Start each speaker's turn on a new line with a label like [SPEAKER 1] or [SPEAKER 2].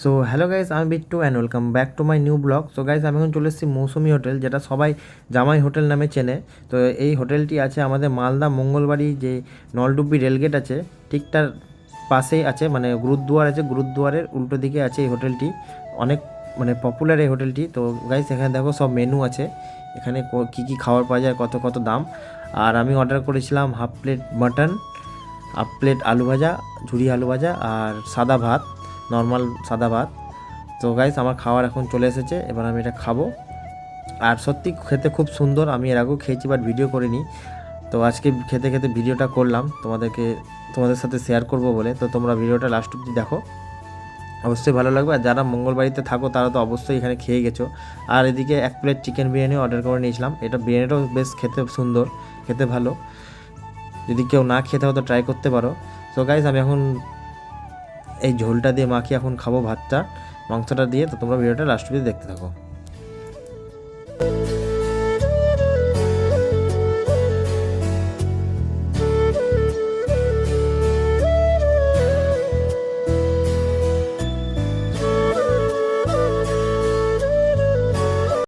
[SPEAKER 1] So hello guys, আমি Bittu and welcome back to my new blog. So guys, আমি এখন চলে এসেছি মৌসুমি হোটেল, যেটা সবাই জামাই হোটেল নামে চেনে। তো এই হোটেলটি আছে আমাদের মালদা মঙ্গলবাড়ি, যে নলডুব্বি রেলগেট আছে ঠিক তার পাশেই আছে, মানে গুরুদুয়ার আছে, গুরুদুয়ারের উল্টো দিকে আছে এই হোটেলটি। অনেক পপুলার এই হোটেলটি। তো গাইস, এখানে দেখো সব মেনু আছে, এখানে কী কী খাবার পাওয়া যায়, কত কত দাম। আর আমি অর্ডার করেছিলাম half plate mutton, half plate আলু ভাজা, ঝুরি আলু ভাজা, আর সাদা ভাত, নর্মাল সাদা ভাত। তো গাইস, আমার খাবার এখন চলে এসেছে, এবার আমি এটা খাবো। আর সত্যি খেতে খুব সুন্দর, আমি এর আগেও খেয়েছি বাট ভিডিও করিনি। তো আজকে খেতে খেতে ভিডিওটা করলাম তোমাদের সাথে শেয়ার করব বলে। তো তোমরা ভিডিওটা লাস্ট অব্দি দেখো, অবশ্যই ভালো লাগবে। আর যারা মঙ্গলবাড়িতে থাকো তারা তো অবশ্যই এখানে খেয়ে গেছো। আর এদিকে এক প্লেট চিকেন বিরিয়ানি অর্ডার করে নিয়েছিলাম। এটা বিরিয়ানিটাও বেশ খেতে সুন্দর, খেতে ভালো। যদি কেউ না খেতে হয় তো ট্রাই করতে পারো। তো গাইস, আমি এখন এই ঝোলটা দিয়ে মাখিয়ে এখন খাবো ভাতটা, মাংসটা দিয়ে। তো তোমরা ভিডিওটা লাস্ট অব্দি দেখতে থাকো।